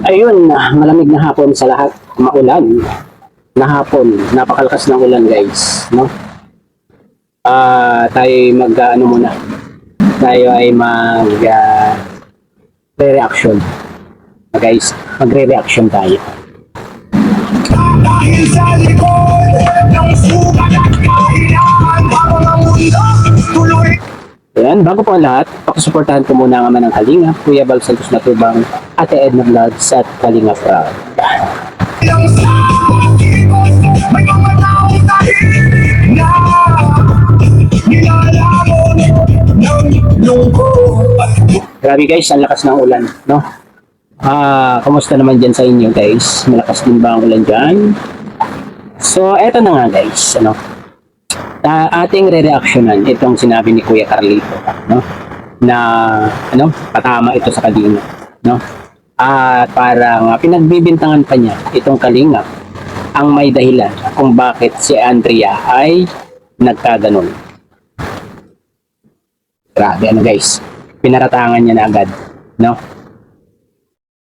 Ayun, malamig na hapon sa lahat. Maulan na hapon. Napakalakas ng ulan, guys. No? Tayo mag-ano muna. Tayo ay re-reaction. Guys, magre-reaction tayo. Dahil sa likod ng sugat at kahilangan, habang ang mundo tuloy. Ayan, bago po ang lahat, pakisuportahan ko muna ang ama ng Kalinga, Kuya Bal Santos Matubang, Ate Edna Vlogs at Kalinga Proud. Lang sa ikot, may mga taong tahimik na nilalamon ng lungkot. Grabe guys, ang lakas ng ulan, no? Kamusta naman dyan sa inyo guys? Malakas din ba ang ulan dyan? So, eto na nga guys, ano? Ating re-reactionan itong sinabi ni Kuya Carlito, no? Na, ano, patama ito sa Kalinga, no? At parang pinagbibintangan pa niya itong Kalinga ang may dahilan kung bakit si Andrea ay nagkaganon. Grabe, ano guys? Pinaratangan niya na agad, no?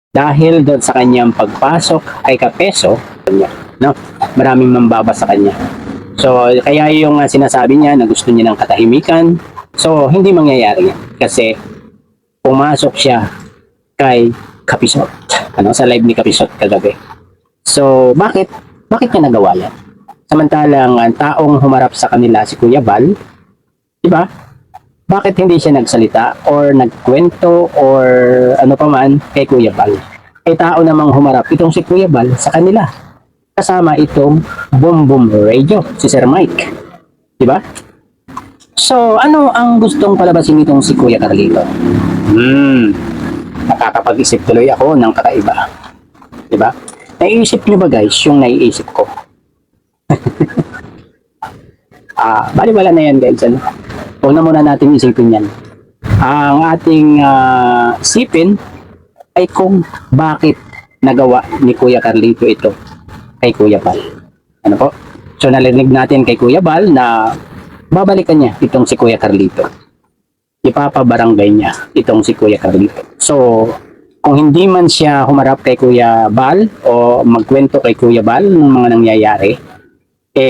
Dahil doon sa kanyang pagpasok ay kapeso niya, no? Maraming mambaba sa kanya. So, kaya yung sinasabi niya na gusto niya ng katahimikan, so hindi mangyayari yan. Kasi pumasok siya kay Kapisot, ano, sa live ni Kapisot kagabi. So, bakit niya nagawa yan? Samantalang ang taong humarap sa kanila si Kuya Bal, di ba? Bakit hindi siya nagsalita or nagkwento or ano pa man kay Kuya Bal? Ay tao namang humarap itong si Kuya Bal sa kanila. Kasama itong Boom Boom Radio, si Sir Mike. Diba? So, ano ang gustong palabasin itong si Kuya Carlito? Nakakapag-isip tuloy ako ng kakaiba. Diba? Naiisip niyo ba guys yung naiisip ko? Baliwala na yan guys. Ano? Huwag na muna natin isipin yan. Ang ating isipin ay kung bakit nagawa ni Kuya Carlito ito kay Kuya Bal. Ano po? So narinig natin kay Kuya Bal na babalikan niya itong si Kuya Carlito. Ipapabarangay niya itong si Kuya Carlito. So kung hindi man siya humarap kay Kuya Bal o magkwento kay Kuya Bal ng mga nangyayari,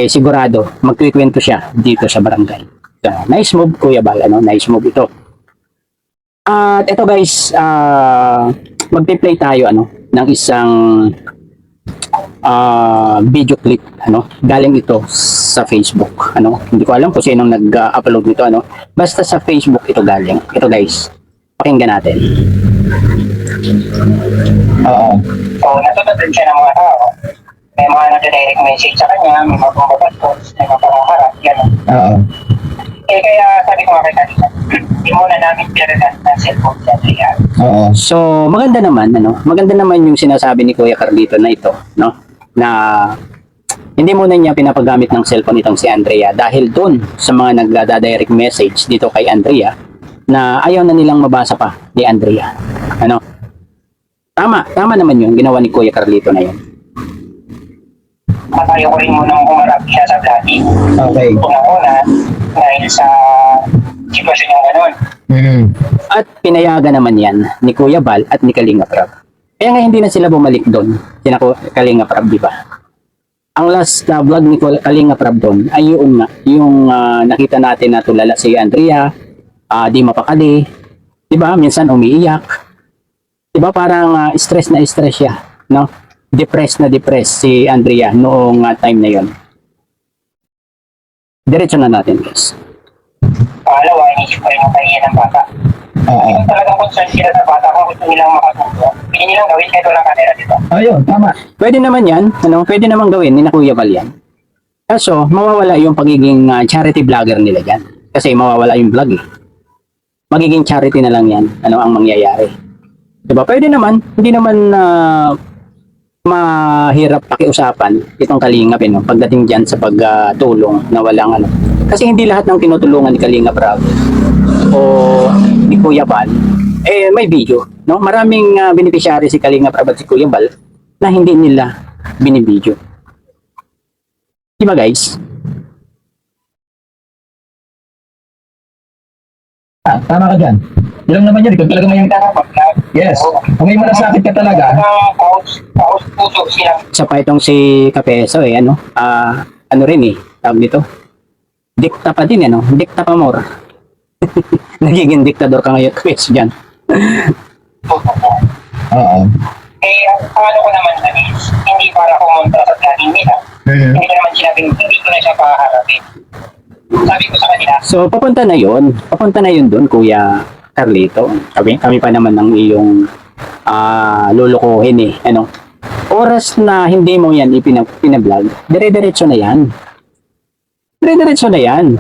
sigurado magkikwento siya dito sa barangay. So, nice move Kuya Bal, ano? Nice move ito. At ito guys, magpe-play tayo ng isang video clip, galing ito sa Facebook, hindi ko alam kung sinong nag-upload nito, basta sa Facebook ito galing. Ito guys, pakinggan natin. So, natutunan siya ng mga tao. May mga nag-direct message sa kanya, may mga bumabas posts, may mga pangaharap, gano'n. Kaya sabi ko nga kay kanina, hindi muna namin pinaregat ng cellphone sa Adrian. So, maganda naman yung sinasabi ni Kuya Carlito na ito, na hindi muna niya pinapagamit ng cellphone itong si Andrea dahil doon sa mga nagda-direct message dito kay Andrea na ayaw na nilang mabasa pa ni Andrea. Tama naman yung ginawa ni Kuya Carlito na yun. At ayaw ko rin munang humarap siya sa vlogging. Okay. Una-una, dahil sa sitwasyon yung gano'n. At pinayagan naman yan ni Kuya Bal at ni Kalinga Prab. Kaya nga hindi na sila bumalik doon, sina Kalinga Prab, di ba? Ang last vlog ni Kalinga Prab doon ay yung nakita natin na tulala si Andrea, di mapakali, di ba? Minsan umiiyak. Di ba parang stress na stress siya, no? Depressed si Andrea noong time na yon. Diretso na natin, guys. Pangalawa, inisip ko rin yung kahiyan ng bata. Yung talagang concern sila sa bata kung gusto nilang makatulong. Pili nilang gawin kahit walang camera, di ba? Ayun, tama. Pwede naman yan, pwede naman gawin ni na Kuya Bal yan. Kaso, mawawala yung pagiging charity vlogger nila dyan. Kasi mawawala yung vlog eh. Magiging charity na lang yan, ang mangyayari. Diba? Pwede naman, hindi naman mahirap pakiusapan itong Kalingap pagdating dyan sa pagtulong na walang Kasi hindi lahat ng tinutulungan ni Kalinga Prab o ni Kuya Bal may video, Maraming beneficiary si Kalinga Prab at si Kuya Bal na hindi nila binibidyo. Diba guys? Tama ka dyan. Yun lang naman yun. Ikaw talaga may... Yes. Kung may malasakit ka talaga, Puso sila. Isa pa itong si Kapeso eh, ano? Ano rin eh, tawag dito. Dikta pa din, ano? Dikta pa more. Nagiging diktador ka ngayon, Kapeso dyan. oo. Eh, ang ano ko naman na is, hindi para kumontra sa planning nila. Hindi ko naman sinabing, hindi ko na siya paharapin. Sabi ko sa kanila, So, papunta na yun. Papunta na yun doon, Kuya Carlito. Kami pa naman ng iyong lulukuhin eh. Ano? Oras na hindi mo yan pinablog, dire-diretso na yan. Dire-diretso na yan.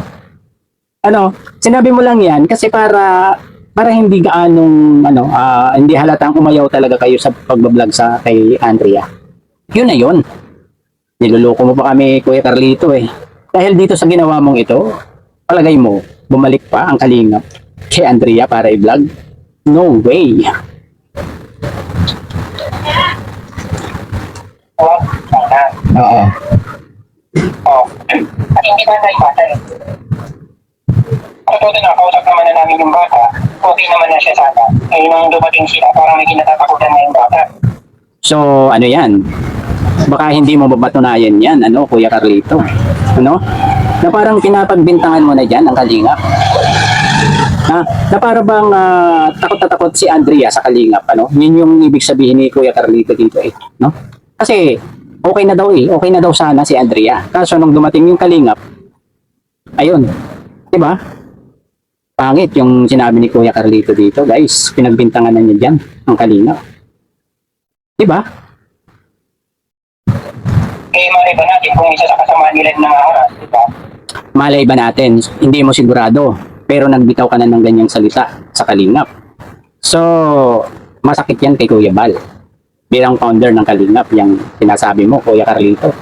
Ano? Sinabi mo lang yan kasi para hindi gaanong hindi halatang umayaw talaga kayo sa pagbablog sa kay Andrea. Yun na yun. Niluloko mo pa kami, Kuya Carlito eh. Dahil dito sa ginawa mong ito, palagay mo, bumalik pa ang kalingap kay Andrea para i-vlog? No way. sana. Oo. Oh. At hindi ba tayo bata eh. Totoo na, kausap naman na namin yung bata. Okay naman na siya sana. Ngayon nang dumating sila, parang may kinatatakutan na yung bata. So, ano yan? Baka hindi mo mapatunayan yan, Kuya Carlito. Ano? Na parang pinapagbintangan mo na dyan ang kalingap. Na para bang takot na takot si Andrea sa kalingap, Yun yung ibig sabihin ni Kuya Carlito dito eh, no? Kasi, okay na daw eh. Okay na daw sana si Andrea. Kaso nung dumating yung kalingap, ayun. Diba? Pangit yung sinabi ni Kuya Carlito dito, guys. Pinagbintangan na niya dyan ang kalingap. Diba? Eh, malay ba natin kung isa sa kasama nila na nangaharap, di ba? Malay ba natin? Hindi mo sigurado. Pero nagbitaw ka na ng ganyang salita sa kalingap. So, masakit yan kay Kuya Bal. Bilang founder ng kalingap, yung sinasabi mo, Kuya Carlito.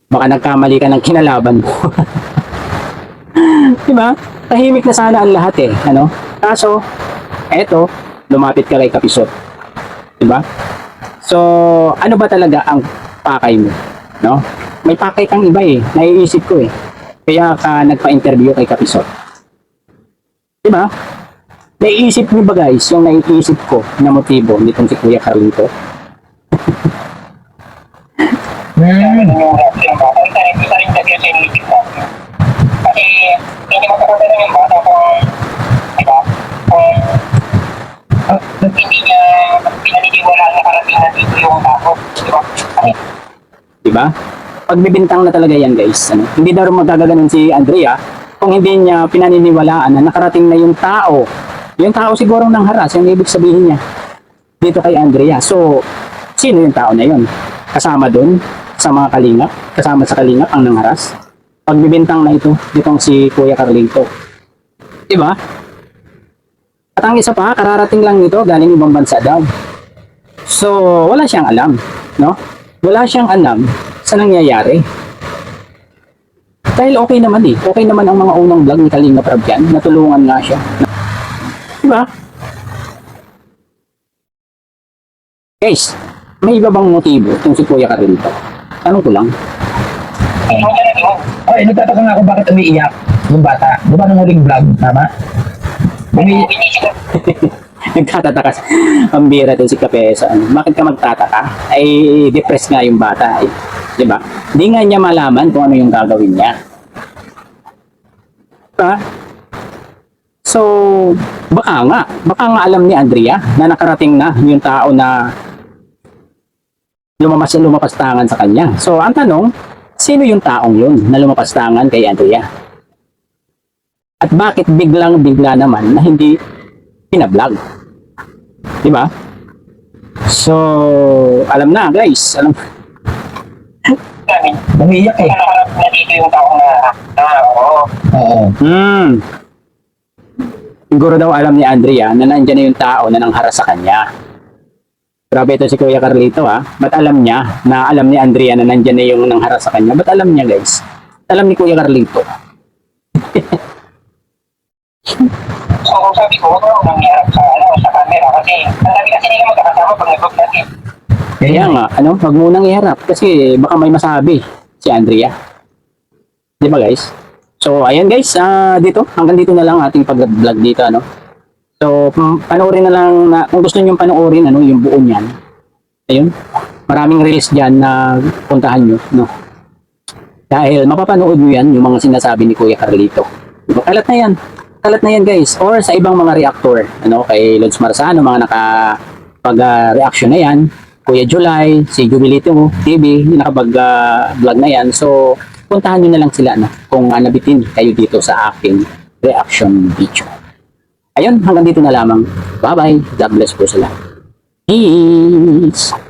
Baka nagkamali ka ng kinalaban mo. Diba? Tahimik na sana ang lahat eh. Kaso, eto, lumapit ka kay Kapisot. Diba? So, ano ba talaga ang pakay mo? No? May pakay kang iba eh. Naiisip ko eh. Kaya ka nagpa-interview kay Kapisot. Diba? Naiisip niyo ba guys yung naiisip ko na motibo nitong si Kuya Carlito? Yung reaction ng bata, isa rin kasi yung sinilipid natin. Kasi, hindi mapapagod yung bata kung, di ba, kung hindi niya pinaniniwala na karating na dito yung tao, di ba? Kasi, Diba? Pagbibintang na talaga yan guys. Hindi daw magkagaganon si Andrea kung hindi niya pinaniniwalaan na nakarating na yung tao. Yung tao siguro nang haras, yung ibig sabihin niya dito kay Andrea. So, sino yung tao na yun? Kasama dun sa mga kalingap? Kasama sa kalingap ang nangharas? Pagbibintang na ito, ditong si Kuya Carlito. Diba? At ang isa pa, kararating lang nito, galing ibang bansa daw. So, wala siyang alam, no? Wala siyang alam sa nangyayari. Dahil okay naman eh. Okay naman ang mga unang vlog ni Kalinga Prab yan. Natulungan nga siya. Diba? Guys, may iba bang motibo itong si Kuya Carlito? Tanong ko lang. yung ganun yun. Ay, nagtataka nga ako bakit umiiyak yung bata. Di ba nung huling vlog, tama? Inisip ko, Nagtatataka. Ang bira din si Kapesa. Bakit ka magtataka? Ay, depressed nga yung bata. Ay, di ba? Hindi nga niya malaman kung ano yung gagawin niya. Diba? So, baka nga alam ni Andrea na nakarating na yung tao na lumapas tangan sa kanya. So, ang tanong, sino yung taong yun na lumapas tangan kay Andrea? At bakit bigla naman na hindi pinablog? Diba? So, alam na guys. Alam. namin, Umiiyak eh. naharap na dito yung tao oo. Oo. Siguro daw alam ni Andrea na nandiyan na yung tao na nangharas sa kanya. Grabe ito si Kuya Carlito ha. Ba't alam niya na alam ni Andrea na nandiyan na yung nangharas sa kanya? Ba't alam niya guys? Alam ni Kuya Carlito. So, sabi ko, huwag mo nang iharap sa camera kasi ang dami kasi nila magkakasama pag nag-vlog natin. Kaya nga, wag munang iharap kasi baka may masabi si Andrea. Di ba guys? So, ayan guys, dito, hanggang dito na lang ating pag-vlog dito, ano. So, panoorin na lang, kung gusto niyo panoorin, ano, yung buo niyan. Ayun, maraming reels dyan na puntahan nyo, no. Dahil mapapanood nyo yan, yung mga sinasabi ni Kuya Carlito. Kalat na yan. Kalat na yan guys. Or sa ibang mga reactor, ano, kay Lods Marzano, mga nakapag-reaction na yan. Kuya July, si Jubilito TV, yung nakapag-vlog na yan. So, puntahan nyo na lang sila, no, kung nabitin kayo dito sa aking reaction video. Ayun, hanggang dito na lamang. Bye-bye. God bless po sila. Peace!